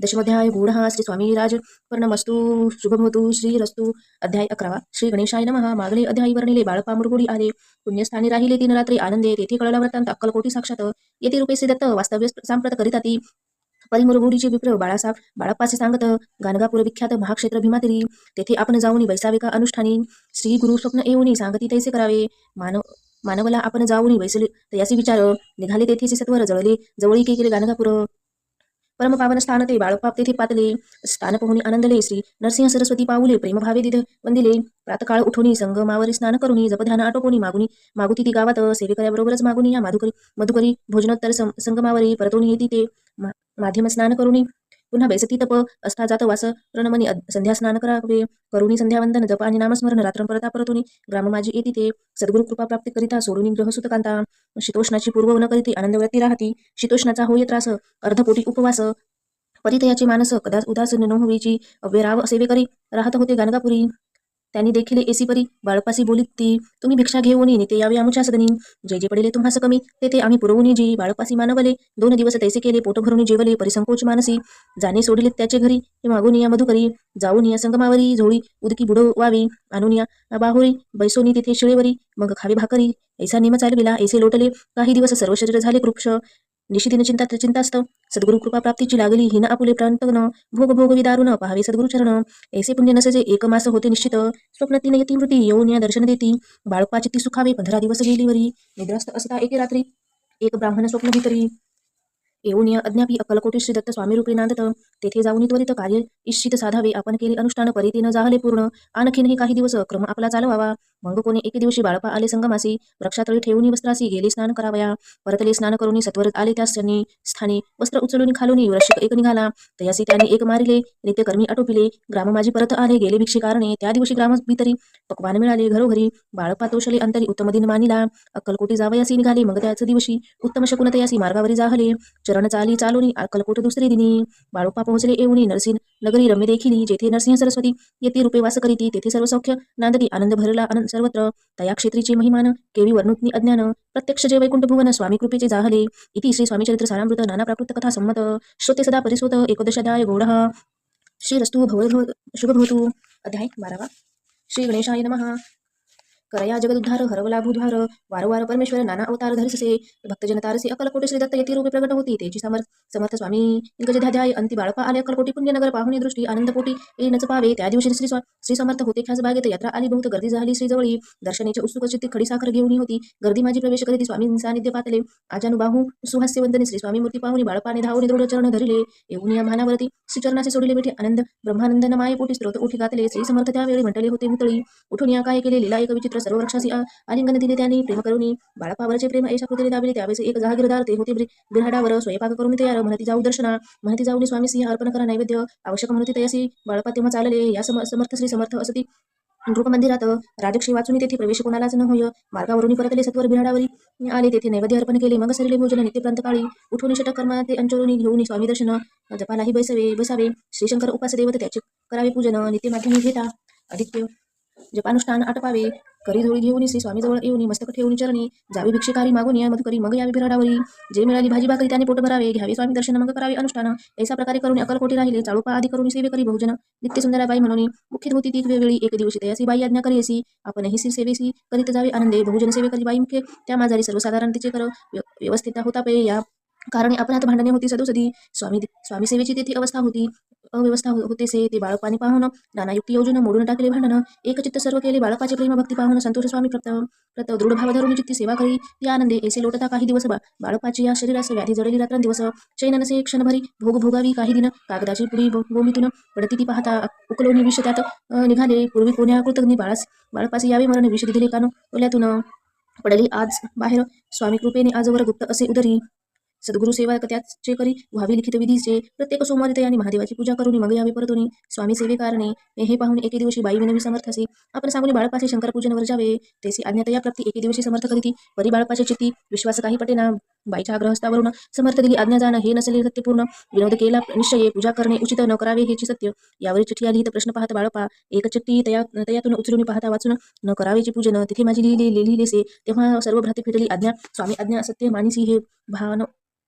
दशमध्याय गूढ श्री स्वामीराज वर्णमस्तु शुभमतु श्रीरस्तु. अध्याय 11. श्री गणेशाय नमः. मागले अध्यायी वर्णिले बाळप्पा मुरगुडी आले. पुण्यस्थानी राहिले 3 रात्री आनंदे. तेथे कळला वृत्तांत अक्कलकोटी साक्षात. येथे रूपे दत्त वास्तव्य सांप्रत करीताती. परिमुरगुडीचे विप्र बाळप्पाचे सांगत. गाणगापूर विख्यात महाक्षेत्र भीमातिरी. तेथे आपण जाऊन बैसावे का अनुष्ठानी. श्री गुरु स्वप्न येऊनी सांगती तैसे करावे. मानवला आपण जाऊन बैसले तयासी विचार. निघाले तेथेचे सत्वर जवळी केले गाणगापूर. परमपावन स्थान ते बाळप्पा तेथे पातले. स्थान पाहुणी आनंदले. श्री नरसिंह सरस्वती पाऊले प्रेमभावे तिथ वंदिले. प्रातकाळ उठोनी संगमावरी स्नान करुनी जपध्यान आटोपोनी मागुती ती गावात सेवेकऱ्याबरोबरच मागुनी या मधुकरी भोजनोत्तर संगमावरी परतोनी येती ते माध्यम स्नान करुनी पुन्हा बैसती तप असता जात वास प्रणमनी संध्या स्नान करावे. करुणी संध्यावंदन जप आणि नामस्मरण रात्रंपरता परतोनी ग्राम माझी येती ते सद्गुरु कृपा प्राप्ती करिता सोडून ग्रहसुतकांता. शीतोष्णाची पूर्व न करीती आनंदव्रती राहती. शीतोष्णाचा होय त्रास अर्धपोटी उपवास परितयाचे मानस कदाच उदास न होवीची अव्यराव सेवे करी राहत होते गाणगापुरी. त्यांनी देखील एसी परी बाळप्पासी बोलीत ती. तुम्ही भिक्षा घेऊन नेते यावे आमुच्या सदनी. जे जे पडेले तुम्हास कमी तेथे आम्ही पुरवून जी. बाळप्पासी मानवले 2 दिवस तैसे केले पोट भरून जेवले परिसंकोच मानसी. जाणे सोडिले त्याचे घरी मागून या मधुकरी. जाऊन या संगमावरी झोळी उदकी बुडवावी. आणून या बाहुरी बैसोनी तिथे शिळेवरी. मग खावे भाकरी. ऐसा नेम चालविला ऐसे लोटले काही दिवस सर्व शरीर झाले कृक्ष. निशिदिन चिंतास्त सद्गुरु कृपा प्राप्तीची लागली हिन आपुले प्रांतन. भोग विदारुन पाहावे सद्गुरु चरण. ऐसे पुण्य नसजे 1 मास होते निश्चित. स्वप्न 3 येती मृती येऊन या दर्शन देती. बाळप्पा चित्ती सुखावे 15 दिवस गेलीवरी. निद्रास्त असता एके रात्री एक ब्राह्मण स्वप्न भीतरी येऊन या अज्ञापी अक्कलकोटी श्री दत्त स्वामी रूपी नांदत. तेथे जाऊन त्वरित कार्य इच्छित साधावे. आपण केले अनुष्ठान परिती न जाहले पूर्ण. आणखीनही काही दिवस क्रम आपला चालवावा. मग कोणी एके दिवशी बाळप्पा आले संगमासी. वृक्षातळी ठेवून वस्त्रासी गेले स्नान करावया. परतले स्नान करून सत्वर आले त्यास त्यांनी स्थानी वस्त्र उचलून खालून वृश्चिक एक निघाला. तयासी त्यांनी एक मारिले नित्यकर्मी आटोपिले. ग्राम माझी परत आले गेले भिक्षे कारणे. त्या दिवशी ग्राम भीतरी पक्वान मिळाले घरोघरी. बाळप्पा तोषले अंतरी उत्तम दिन मानिला. अक्कलकोटी जावयासी निघाले मग त्याच दिवशी उत्तम शकुन तयासी मार्गावरी जाहले. चरण चालोनी अक्कलकोट दुसरे दिनी. बाळप्पा पोहोचले येऊनी नरसिंह नगरी रम्य देखिली. जेथे नरसिंह सरस्वती येथे रूपे वास करीती तेथे सर्व सौख्य नांदती आनंद भरला सर्वत्र. तया क्षेत्रीचे महिमान केवी वर्णुत्नी अज्ञान. प्रत्यक्ष जे वैकुंठ भुवन स्वामी कृपेचे जाहले. इति श्री स्वामी चरित्र सारामृत नाना प्राकृत कथा संमत. श्रोते सदा परिसोत 11 गौडः. श्रीरस्तु शुभभवतु. अध्याय 12. श्री गणेशाय नमः. करया जगदुद्धार हरवला भूद्वार. वारंवार परमेश्वर नाना अवतार धरिससे. भक्तजन तारसी अक्कलकोटी श्री दत्त येती रूपे प्रगट होती. तेची समर्थ स्वामी इंगजध्याध्याय अंती बाळप्पा आले अक्कलकोटी पुण्यनगर पाहुणी दृष्टी आनंदपोटी येणच पावे. त्या दिवशी श्री समर्थ होते ख्यास बागेत. यात्रा आली बहुत गर्दी झाली श्रीजवळी. दर्शनेचे उत्सुक चित्ती खडी साखर घेऊन होती. गर्दी माझी प्रवेश करीती स्वामी सानिध्य पातले. आजानुबाहू सुहास्यवंदनी श्री स्वामी मूर्ती पाहुणी बाळप्पाने धावून दृढ चरण धरिले. येऊन या मानावरती श्री चरणाचे सोडिले बेठी आनंद ब्रह्मानंदन मायेपोटी स्त्रोत उठी गातले. श्री समर्थ त्यावेळी म्हटले होते मुतळी. उठून या काय केले लीला एक विचित्र सर्व वृक्षासी आलिंगन दिले त्यांनी प्रेम करुनी. बाळप्पावरचे प्रेम ऐशा कृतीने दाबिले. त्यावेळेस एक जहागीरदार ते होते बिऱ्हाडावर स्वयंपाक करून तयार. म्हणती जाऊ दर्शना. म्हणती जाऊनी स्वामी सिंह अर्पण करा नैवेद्य आवश्यक म्हणती तयासी. बाळप्पा तेव्हा चालले. या समर्थ श्री समर्थ असती रूप मंदिरात. राजक्षी वाचून तेथे प्रवेश कोणालाच न होय. मार्गावरून परतले सत्वर बिऱ्हाडावरी आले. तेथे नैवेद्य अर्पण केले. मग सरिले भोजन नित्यप्रांत काळी. उठून षटक कर्मा ते अंचरुनी घेऊन स्वामी दर्शन. जपालाही बसावे. श्रीशंकर उपास देवत त्याचे करावे पूजन. नित्य माध्यमी घेता आदित्य जपानुष्ठान आटपावे. करी जोळी घेऊन श्री स्वामी जवळ येऊन मस्तक ठेवून चरणी जावी भिक्षेकारी मागून या मधुकरी. मग यावी बिऱ्हाडावरी. जे मिळाली भाजी भाकरी त्याने पोट भरावे. घ्यावे स्वामी दर्शन मग करावे अनुष्ठान. ऐसा प्रकारे करून अक्कलकोटी राहिले. चाळूपा आदी करून सेवे करी बहुजन नित्य सुंदराबाई म्हणून मुख्य होती ती वेळी. एक दिवशी तयासी बाई आज्ञा करीसी. आपणही श्री सेवेसी करीत जावे आनंदे. बहुजन सेवे करी बाई मुख्य त्या माझारी सर्वसाधारण तिचे कर व्यवस्थित होता पे. या कारणे आपण हात भांडणे होती सदोसदी. स्वामी सेवेची तेथे अव्यवस्था होतेसे. ते बाळप्पाने पाहून नाना युक्ती योजून मोडून टाकले भांडण. एक चित्त सर्व केले बाळप्पाचे प्रेम भक्ती पाहून. संतोष स्वामी प्रत दृढ भाव धरून चित्ती सेवा करी ती आनंदे. ऐसे लोटता काही दिवस बाळप्पाची या शरीरास व्याधी जडली रात्रंदिवस. चैन नसे क्षणभरी भोगावी काही दिन. कागदाची पुडी भूमीतून पडती ती पाहता उकलोनी विष त्यात निघाले. पूर्वी कोण्या कृतज्ञ बाळप्पासी यावे मरण विष दिले कानो ओल्यातून. पडली आज बाहेर स्वामी कृपेने आजवर गुप्त असे उदरी. सद्गुरु सेवा त्याचे करी व्हावी लिखित विधीचे. प्रत्येक सोमवारी तयानी महादेवाची पूजा करून मग यावे परतोनी स्वामी सेवे कारणे. हे पाहून एके दिवशी बाई विनवी समर्थासी. आपण सांगून बाळप्पाचे शंकर पूजनवर जावे. तेसी आज्ञा तया प्राप्ती एके दिवशी समर्थ करीती. परी बाळप्पाचे चित्ती विश्वास काही पटेना. बाईच्या आग्रहस्थावरून समर्थ दिली आज्ञा जाणं हे नसले सत्यपूर्ण. विनोद केला निश्चय पूजा करणे उचित न करावे हेची सत्य. यावरी चिठ्ठी आली तर प्रश्न पाहत बाळप्पा. एक चिठ्ठी तयातून उचलून पाहता वाचून न करावेची पूजन. तिथे माझी लिहिलेसे. तेव्हा सर्व भ्राती फिटली आज्ञा. स्वामी आज्ञा सत्य मानिसी हे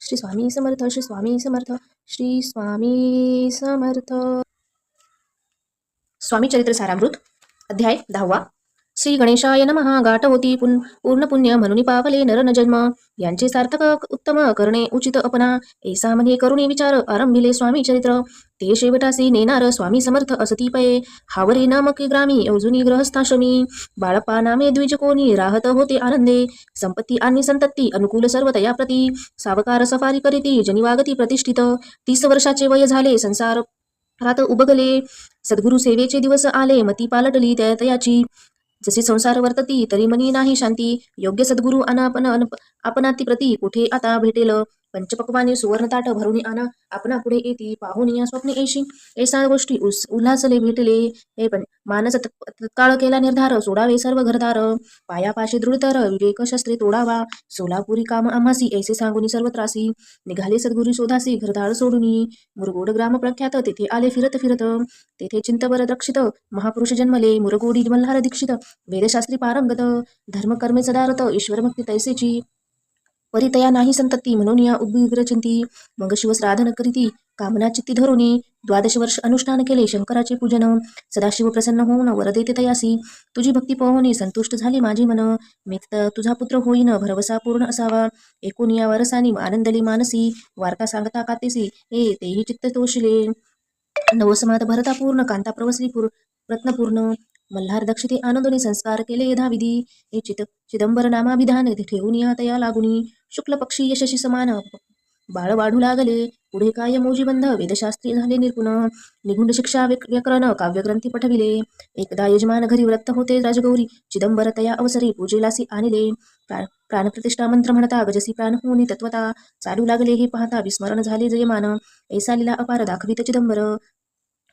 श्री स्वामी समर्थ, श्री स्वामी समर्थ, श्री स्वामी समर्थ. स्वामी चरित्र सारामृत अध्याय 10. श्री गणेशाय नमः. गाठ होती पूर्ण पुण्य म्हणून पावले नर न जन्म. यांचे सार्थक उत्तम करणे उचित अपना. ऐसा म्हणे करुणी विचार आरंभिले स्वामी चरित्र. ते शेवटासी नेनार स्वामी समर्थ असती पये. हावरे नामक ग्रामी अवजुनी ग्रहस्थाश्रमी. बाळप्पा नामे द्विज कोणी राहत होते आनंदे. संपत्ती आणि संतती अनुकूल सर्व तया प्रती. सावकार सफारी करीती जनिवागती प्रतिष्ठित. 30 वर्षाचे वय झाले संसार रात उबगले. सद्गुरु सेवेचे दिवस आले मती पालटली तयाची. जसे संसार वर्तती तरी मनी नाही शांती. योग्य सद्गुरु आपणाती प्रती कुठे आता भेटेल. पंचपक्वाने सुवर्ण ताट भरून आणा आपणा पुढे येती. पाहून या स्वप्ने येशी ऐसा गोष्टी उल्हासले भेटले. हे पण मानस तत्काळ केला निर्धार. सोडावे सर्व घरदार. पायापाशी दृढतर विवेक शस्त्रे तोडावा. सोलापुरी काम आम्हासी ऐसे सांगून सर्व त्रासी. निघाले सद्गुरु शोधासी घरदार सोडूनी. मुरगोड ग्राम प्रख्यात तेथे आले फिरत फिरत. तेथे चिंतवर रक्षित महापुरुष जन्मले. मुरगोडी मल्हार दीक्षित वेदशास्त्री पारंगत. धर्मकर्मे सदारत ईश्वर भक्ती तैसेची. परितया नाही संतती म्हणून या उग्र चिंती. मग शिवश्राधन करीती कामना चित्ती धरुनी. 12 वर्ष अनुष्ठान केले शंकराचे पूजन. सदाशिव प्रसन्न होऊन वर देते तयासी. तुझी भक्ती पाहुनी संतुष्ट झाले माझे मन. मी तुझा पुत्र होईन भरवसा पूर्ण असावा. एकूण या वरसानी आनंदली मानसी. वार्ता सांगता कातेसी तेही चित्त तोषिले. नवसमात भरता पूर्ण कांता प्रवसली रत्नपूर्ण. मल्हार दक्षिते आनंदोनी संस्कार केले यथाविधी. हे चिदंबर नामाभिधान ठेवून या तया लागुनी. शुक्ल पक्षी यशशी समान बाळ वाढू लागले. पुढे काय मोजीबंध वेदशास्त्री झाले निर्गुण. निगुंड शिक्षा व्याकरण काव्यग्रंथी पठविले. एकदा यजमान घरी व्रत होते राजगौरी. चिदंबर तया अवसरी पूजेलासी आणले. प्राणप्रतिष्ठा मंत्र म्हणता गजसी प्राण होनी तत्वता. चालू लागले हे पाहता विस्मरण झाले जयमान. ऐसा लीला अपार दाखवित चिदंबर.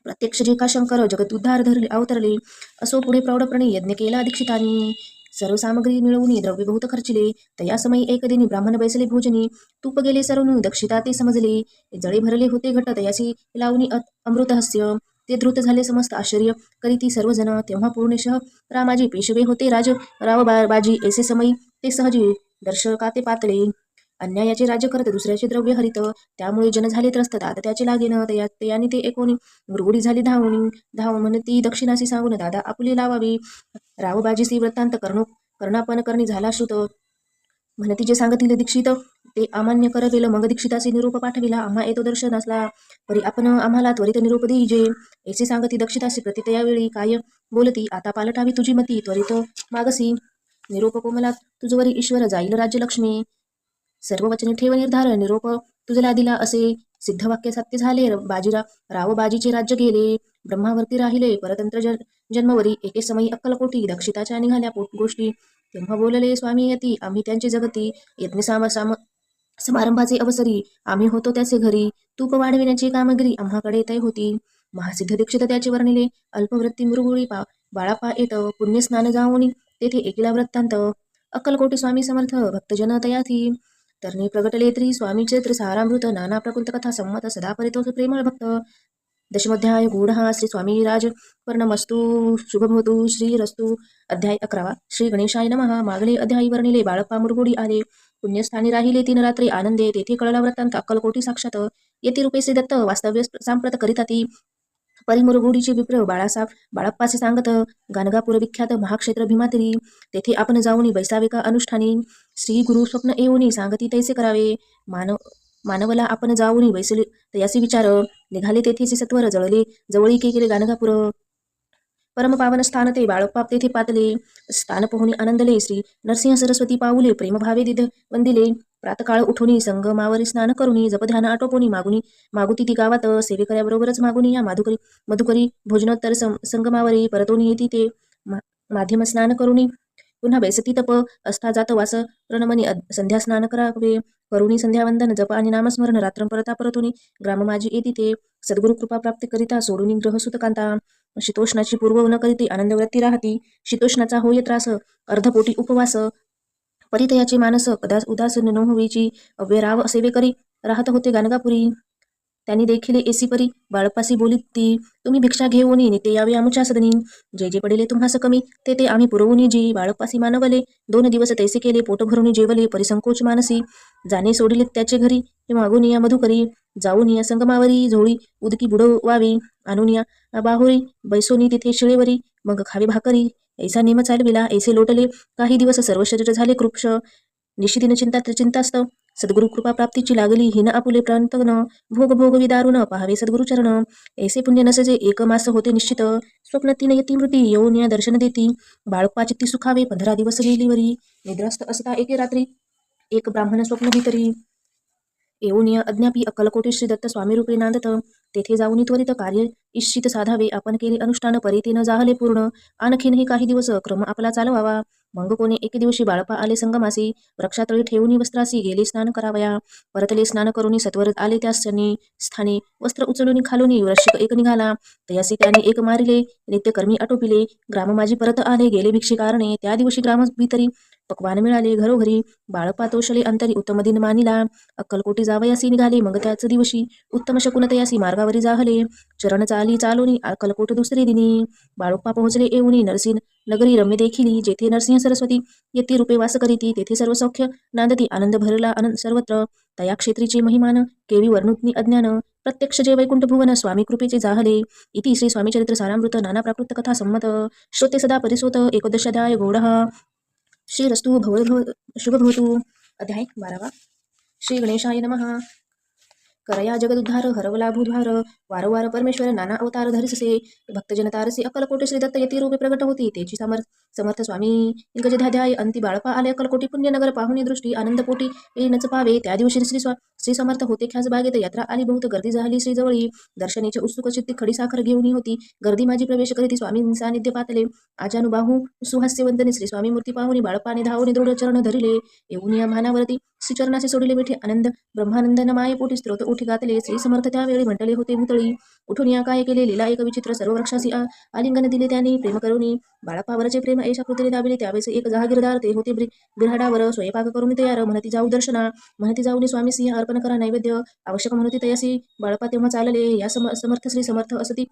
प्रत्यक्ष जे का शंकर जगत उद्धार धरले अवतरले. असो पुढे प्रौढप्राणी यज्ञ केला दीक्षितांनी. सर्व सामग्री मिळवून द्रव्य बहुत खर्चिले. तया समयी एक दिनी ब्राह्मण बैसले भोजनी. तूप गेले सरवून दक्षिता ते समजले. जळे भरले होते घट तयासी लावणी अमृत हस्य. ते धृत झाले समस्त आश्चर्य करीती सर्वजण. तेव्हा पूर्णशः रामाजी पेशवे होते राव बाजी. ऐसे समयी ते सहजी दर्शकाते पातळे. अन्यायाचे राज्य करत दुसऱ्याचे द्रव्य हरित. त्यामुळे जन झाले त्रस्त दादा त्याचे लागेन. तयाने ते एकोणी मुरगुडी झाली धाव म्हणती दक्षिणासी सांगून दादा आपुले लावावी. रावबाजीसी वृत्तांत कर्णापण करणी झाला श्रुत. म्हणती जे सांगतील दीक्षित ते अमान्य करवेल. मग दीक्षितासी निरोप पाठविला आम्हा येतो दर्शन असला. परी आपण आम्हाला त्वरित निरोप देईजे. ऐसे सांगती दक्षितासी प्रतितया वेळी काय बोलती. आता पालटावी तुझी मती त्वरित मागसी. निरोप कोमला तुझवरी ईश्वर जाईल राज्यलक्ष्मी. सर्व वचने ठेव निर्धार निरोप तुझला दिला असे. सिद्धवाक्य सत्य झाले. रावबाजीचे राज्य गेले. ब्रह्मावरती राहिले परतंत्र जन्मवरी. एके समयी अक्कलकोटी दक्षिताच्या निघाल्या पोट गोष्टी. तेव्हा बोलले स्वामी यती आम्ही त्यांचे जगती. यज्ञ समारंभाचे अवसरी आम्ही होतो त्याचे घरी. तूप वाढविण्याची कामगिरी आम्हाकडे तय होती. महासिद्ध दीक्षित त्याचे वर्णिले. अल्पवृत्ती मुरगुळी बाळापा येत पुण्यस्नान जाऊन तेथे एकीला वृत्तांत. अक्कलकोटी स्वामी समर्थ भक्तजन तयाथी. तरणे प्रगटले त्रि स्वामी चरित्र सारामृत. नाना प्रकुंत कथा संमत सदा परितोष प्रेमळ भक्त. दशमोध्याय गूढ श्री स्वामी राज वर्णमस्तु शुभभवतु श्री रस्तु. अध्याय 11. श्री गणेशाय नमः. मागले अध्यायी वर्णिले. बाळप्पा मुरगुडी आले. पुण्यस्थानी राहिले 3 रात्री आनंदे. तेथे कळला वृत्तांत अक्कलकोटी साक्षात. येथे रूपेसे दत्त वास्तव्य सांप्रत करीताती. परिमुरगुडीचे विप्र बाळप्पाचे सांगत. गाणगापूर विख्यात महाक्षेत्र भीमातिरी. तेथे आपण जाऊनी बैसावे का अनुष्ठानी. श्री गुरु स्वप्न येऊनी सांगती तैसे करावे. मानवला आपण जाऊनी बैसले तयासी विचार. निघाले तेथेचे सत्वर जवळी केले गाणगापूर. परमपावन स्थान ते बाळप्पा तेथे पातले. स्थान पोहणी आनंदले. श्री नरसिंह सरस्वती पाऊले प्रेमभावे दिद वंदिले. प्रातकाळ उठोनी संगमावरी स्नान करुनी. जपध्यान आटोपोनी मागुती ती गावात. सेवेकऱ्याबरोबरच मागुनी या मधुकरी भोजनोत्तर संगमावरी परतोनी येती ते. माध्यम स्नान करुनी पुन्हा बैसती तप. असता जात वास प्रणमनी संध्या स्नान करावे. करुणी संध्यावंदन जप आणि नामस्मरण रात्रं परतोनी ग्राम माझी येती ते. सद्गुरु कृपा प्राप्ती करिता सोडूनी ग्रहसुत कांता. शीतोष्णाची पूर्व न करीती आनंदवृत्ती राहती. शीतोष्णाचा होय त्रास अर्धपोटी उपवास. परितयाचे मानस उदास न होईची. अव्यराव सेवे करी राहत होते गाणगापुरी. त्यांनी देखील एसी परी बाळप्पासी बोलीत ती. तुम्ही भिक्षा घेऊनी निते यावे आमुच्या सदनी. जे जे पडिले तुम्हास कमी ते ते आम्ही पुरवूनी जी. बाळप्पासी मानवले 2 दिवस तैसे केले पोट भरून जेवले. परिसंकोच मानसी जाणे सोडिले त्याचे घरी. मागून या मधुकरी, जाऊन या संगमावरी, झोळी उदकी बुडवावी, आणून या बाहुरी, बैसोनी तिथे शिळेवरी, मग खावी भाकरी. ऐसा नेम चालविला, ऐसे लोटले काही दिवस, सर्व शरीर झाले कृपश. निशिदिन चिंतास्त, सद्गुरु कृपा प्राप्तीची लागली, हिन आपुले प्रांतन, भोग भोग विदारुन, पाहावे सद्गुरु चरण. ऐसे पुण्य नसजे, एक मास होते निश्चित, स्वप्न तीन यती मृती, येऊन या दर्शन देती, बाळप्पा चित्ती सुखावे, 15 दिवस गेलीवरी. निद्रास्त असता एके रात्री, एक ब्राह्मण स्वप्न भीतरी, येऊन या अज्ञापी अक्कलकोटी श्री दत्त स्वामी रूपे नांदत. तेथे जाऊन त्वरित कार्य इच्छित साधावे, आपण केले अनुष्ठान परीते न जाहले पूर्ण, आणखीनही काही दिवस क्रम आपला चालवावा. मग कोणी एके दिवशी बाळपा आले संगमासी, वृक्षातळी ठेवून वस्त्रासी गेले स्नान करावया. परतले स्नान करून सत्वर आले त्या स्थानी, वस्त्र उचलून खालून वृश्चिक एक निघाला, तयासी त्याने एक मारिले, नित्यकर्मी आटोपिले. ग्राम माझी परत आले, गेले भिक्षिकारणे, त्या दिवशी ग्राम भीतरी पक्वान मिळाले घरोघरी. बाळपा तोषले अंतरी, उत्तम दिन मानिला, अक्कलकोटी जावयासी निघाले. मग त्याच दिवशी उत्तम शकुन तयासी मार्गावरी जाहले, चरण चाली चालोनी अक्कलकोट दुसरे दिनी. बाळप्पा पोहोचले येऊनी नरसिंह नगरी रम्य देखिली, जेथे नरसिंह सरस्वती यती रूपे वास करीती, तेथे सर्व सौख्य नांदती, आनंद भरला आनंद सर्वत्र. तया क्षेत्रीचे महिमान केवी वर्णुत्नी अज्ञान, प्रत्यक्ष जे वैकुंठ भुवन स्वामी कृपेचे जाहले. इति श्री स्वामी चरित्र सारामृत नाना प्राकृत कथा संमत. श्रोते सदा परिसोत, एकोदशाध्याय गौडः. श्रीरस्तु शुभभवतु. अध्याय 12. श्री गणेशाय नमः. करया जगदुद्धार, हरवला भूद्वार, वारंवार परमेश्वर नाना अवतार धरिससे, भक्तजन तारसी अक्कलकोटी श्री दत्त यती रूपे प्रगट होती, तेची समर्थ स्वामी गजध्याध्याय. अंती बाळपा आले अक्कलकोटी पुण्यनगर, पाहुणी दृष्टी आनंदपोटी येणच पावे. त्या दिवशी श्री समर्थ होते ख्यास बागेत, यात्रा आली बहुत गर्दी झाली श्री जवळी, दर्शनेचे उत्सुक चित्ती खडी साखर घेऊन होती, गर्दी माझी प्रवेश करीती स्वामी सानिध्य पातले. आजानुबाहू सुहास्यवंतनी श्री स्वामी मूर्ती पाहुणी, बाळपाने धावून दृढ चरण धरिले, येऊन या मानावरती श्री चरणाचे सोडिले मिठे आनंद, ब्रह्मानंदन माये पोटी स्तोत्र उठी गातले. श्री समर्थ त्यावेळी म्हटले होते भूतळी, उठून या काय केले लीला एक विचित्र, सर्व वृक्षासी आलिंगन दिले त्यांनी प्रेम करुणी, बाळापावरचे प्रेम ऐशा कृतीने दाबिले. त्यावेळेस एक जहागीरदार ते होते बिऱ्हाडावर, स्वयंपाक करून तयार, म्हणती जाऊ दर्शना, म्हणती जाऊन स्वामी सिंह अर्पण करा नैवेद्य, आवश्यक म्हणती तयासी. बाळपा तेव्हा चालले, या समर्थ श्री समर्थ असती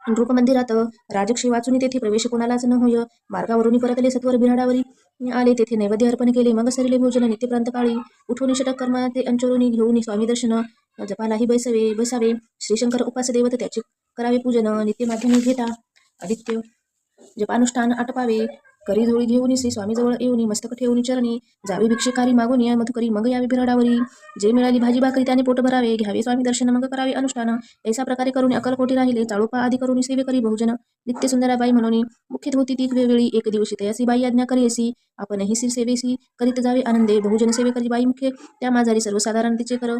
रूप मंदिरात, राजक्षी वाचून तेथे प्रवेश कोणालाच न होय. मार्गावरून परतले सत्वर बिऱ्हाडावरी आले, तेथे नैवेद्य अर्पण केले, मग सरिले भोजन नित्यप्रांतकाळी. उठून षटक कर्मा ते अंचरुनी घेऊन स्वामी दर्शन, जपालाही बसावे. श्रीशंकर उपास देवत त्याचे करावे पूजन, नित्य माध्यमी घेता आदित्य जपानुष्ठान आटपावे. करी झोळी घेऊन श्री स्वामी जवळ येऊन मस्तक ठेवून चरणी जावे, भिक्षेकारी मागून या मधुकरी, मग यावे बिऱ्हाडावरी. जे मिळाली भाजी भाकरी त्याने पोट भरावे, घ्यावे स्वामी दर्शन, मग करावे अनुष्ठान. ऐसा प्रकारे करून अक्कलकोटी राहिले, चाळोपा आदी करून सेवे करी बहुजन. नित्य सुंदराबाई म्हणून मुख्यत होती ती वेळी, एक दिवशी तयासी बाई आज्ञा करेसी, आपणही श्री सेवेसी करीत जावे आनंदे. बहुजन सेवे करी बाई मुख्य त्या माझारी, सर्वसाधारण तिचे कर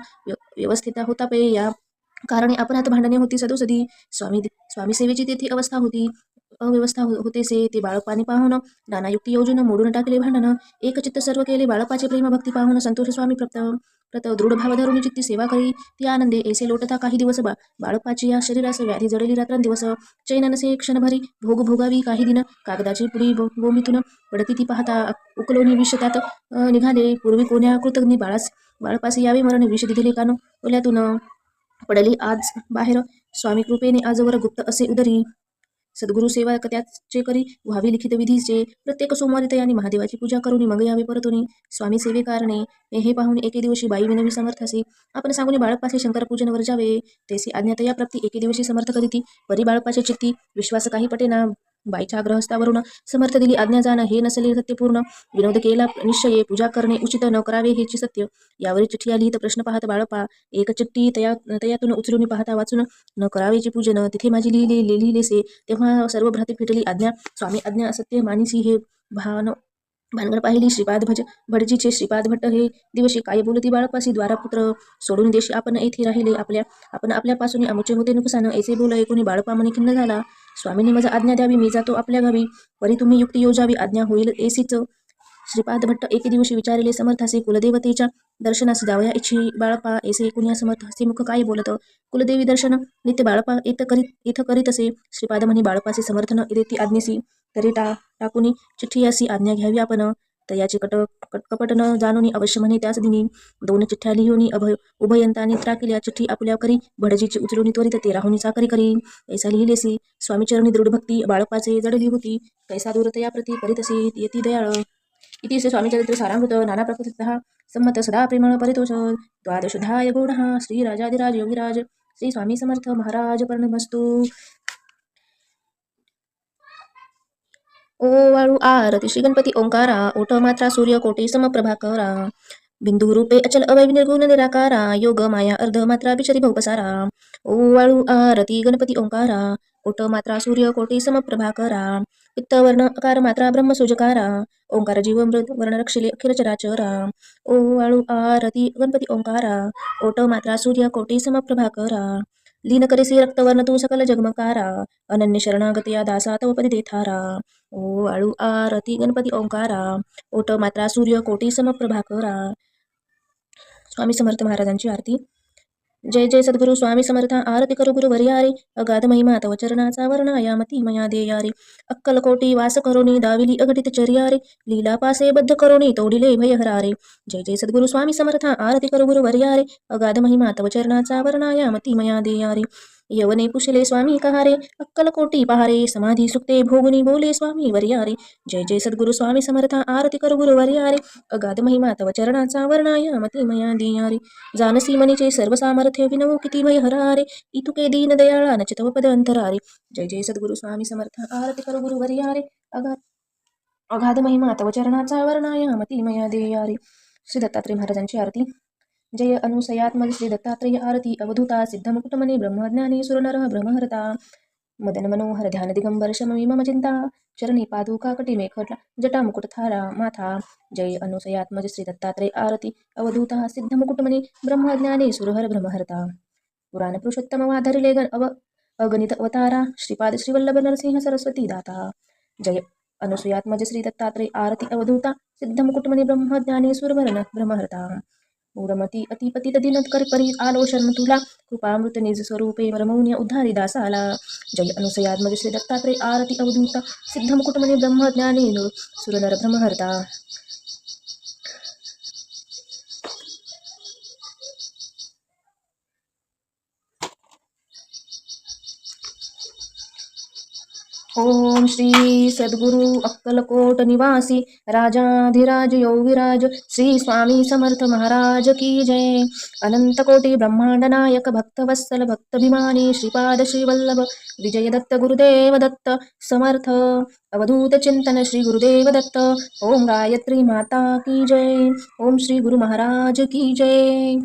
व्यवस्थित होता पे, या कारणे आपण हात भांडणे होती सदोसदी. स्वामी सेवेची तेथे अवस्था होती, अव्यवस्था होतेसे. ते बाळपाने पाहून नाना युक्ती योजून मोडून टाकले भांडण, एक चित्त सर्व केले बाळपाचे प्रेम भक्ती पाहून, संतोष स्वामी प्रत दृढ भाव धरून चित्ती सेवा करी ती आनंदे. ऐसे लोटता काही दिवस बाळपाची या शरीरास व्याधी जडली रात्रंदिवस, चैन नसे क्षणभरी भोग भोगावी काही दिन. कागदाची पुडी बोंबीतून पडती ती पाहता, उकलोनी विष त्यात निघाले. पूर्वी कोण्या कृतज्ञ बाळपासी यावे मरण, विष दिले कानो ओल्यातून पडली आज बाहेर. स्वामी कृपेने आजवर गुप्त असे उदरी, सद्गुरु सेवा त्याचे करी व्हावी लिखित विधीचे. प्रत्येक सोमवारी तयानी महादेवाची पूजा करून मग यावे परतुनी स्वामी सेवे कारणे. हे पाहून एके दिवशी बाई विनवी समर्थासी, आपण सांगून बाळपासे शंकर पूजनवर जावे, तेसी आज्ञा तया प्राप्ती एके दिवशी समर्थ करीती. परी बाळपाचे चित्ती विश्वास काही पटेना, बाईच्या ग्रहस्थावरून समर्थ दिली आज्ञा जाणं, हे नसले सत्यपूर्ण. विनोद केला निश्चये, पूजा करणे उचित न करावे हेची सत्य. यावरी चिठ्ठी आली तर प्रश्न पाहत बाळपा, एक चिठ्ठी तयातून उचलून पाहता वाचून न करावेची पूजन, तिथे माझी लिहिलेसे. तेव्हा सर्व भ्राती फिटली, आज्ञा स्वामी आज्ञा असत्य मानिसी. हे भानगड पाहिली श्रीपाद भटजीचे. श्रीपाद भट्ट हे दिवशी काय बोलती बाळपासी, द्वारापुत्र सोडून देशी आपण येथे राहिले, आपण आपल्यापासून आमुचे होते नुकसान. ऐसे बोल ऐकून बाळपा मनी खिन्न झाला, स्वामींनी माझा आज्ञा द्यावी, मी जातो आपल्या गावी, परी तुम्ही युक्ती योजावी, आज्ञा होईल एसीच. श्रीपाद भट्ट एके दिवशी विचारले समर्थासे, कुलदेवतेच्या दर्शनास जावया इच्छी बाळपा. ऐसे ऐकून या समर्थासे मुख काय बोलत, कुलदेवी दर्शन नित्य बाळपा इथं करीत असे. श्रीपाद म्हणे, बाळपाचे समर्थन देती आज्ञेसी, तरी टाकुनी चिठ्ठी असी आज्ञा घ्यावी आपण. तयाचे कपट न जाणून अवश्य म्हणे त्याच दिनी. 2 चिठ्ठ्या लिहून उभयंतांनी त्राकिल्या, चिठ्ठी आपल्या करी भटजीची उचलून त्वरित ते राहुनी चाकरी करी. ऐसा लिहिलेसी. स्वामीचरणी दृढ भक्ती बाळपाचे जडली होती, कैसा दूर तया प्रती करीत असे यती दयाळ. इति श्री स्वामी चरित्र सारामृत नाना प्रकृतितः संमत सदा प्रेमळ परितोष द्वादशोध्याय गौडः श्री राजाधिराज योगीराज श्री स्वामी समर्थ महाराज पर्णमस्तु. ओ वाळू आरती श्री गणपती ओंकारा ओठ मात्रा सूर्य कोटी समप्रभाकरा बिंदू रूपे अचल अवयव निर्गुण निराकारा योग माया अर्ध मात्रा बिचरी बहुपसारा. ओ वाळू आरती गणपती ओंकारा ओठ मात्रा सूर्य कोटी समप्रभाकरा पित्त वर्ण अकार मात्रा ब्रह्म सुजकारा ओंकार जीव मृत वर्ण रक्षिले अखिल चराचरा. ओ वाळू आरती गणपती ओंकारा ओठ मात्रा सूर्य कोटी समप्रभाकरा लीन करेसी रक्तवर्ण तू सकल जगमकारा अनन्य शरणागतया दासा तव पदी देथारा. ओ वाळू आरती गणपती ओंकारा ओठ मात्रा सूर्य कोटी समप्रभाकरा. स्वामी समर्थ महाराजांची आरती. जय जय सद्गुरु स्वामी समर्थ आरती करू गुरु वरियारे अगाध महिमा तव चरणाचा वर्णाया मती मया देयारे अक्कलकोटी वास करोनी दाविली अघटित चर्यारे लीला पासे बद्ध करोनी तोडिले भय हरारे. जय जय सद्गुरु स्वामी समर्थ आरती करू गुरु वरियारे अगाध महिमा तव चरणाचा वर्णाया मती मया देयारे यवने पुशले स्वामी कहारे अक्कलकोटी पहारे समाधी सुक्ते भोगुनी बोले स्वामी वरियारे. जय जय सद्गुरु स्वामी समर्थ आरती करू गुरु वरियारे अगाध महिमा तव चरणाचा वर्णाया मती मया देयारे जानसी मनीचे सर्व सामर्थ्य विनवू किती भय हरारे इतुके दीन दयाळा नचित तव पद अंतरारे. जय जय सद्गुरु स्वामी समर्थ आरती करू गुरु वरियारे अगाध महिमा तव चरणाचा वर्णाया मती मया देयारे. श्री दत्तात्रय महाराजांची आरती. जय अनुसयात्मज श्री दत्तात्रेय आरती अवधूता सिद्धमुकुटमणी ब्रह्मज्ञानी सुरनर ब्रह्महरता मदन मनोहर ध्यान दिगंबर शमी मम चिंता चरणी पादुका कटी मेखट जटा मुकुट थारा माथा. जय अनुसयात्मज श्री दत्तात्रेय आरती अवधूता सिद्धमुकुटमणी ब्रह्मज्ञानी सुरहर ब्रह्महरता पुराण पुरुषोत्तम वाधरिले अगणित अवतारा श्रीपाद श्रीवल्लभ नरसिंह सरस्वती दाता. जय अनुसयात्मज श्री दत्तात्रेय आरती अवधूता सिद्धमुकुटमणी ब्रह्मज्ञानी सुरवर ब्रह्महरता मूढमती अतिपतित दिन कर परी आलो शरण तुला कृपामृत निज स्वरूपे रमौन्य उद्धारी दासाला. जय अनुसयात्मज श्री दत्तात्रेय आरती अवधूता सिद्धमुकुटमणी ब्रह्मज्ञानी सुरनर ब्रह्महरता. ओम श्री सद्गुरु अक्कलकोट निवासी राजाधिराज योगीराज श्री स्वामी समर्थ महाराज की जय. अनंत कोटी ब्रह्मांड नायक भक्तवत्सल भक्तभिमानी श्रीपाद श्रीवल्लभ विजय दत्त गुरुदेव दत्त समर्थ अवधूत चिंतन श्री गुरुदेव दत्त. ओम गायत्री माता की जय. ओम श्री गुरु महाराज की जय.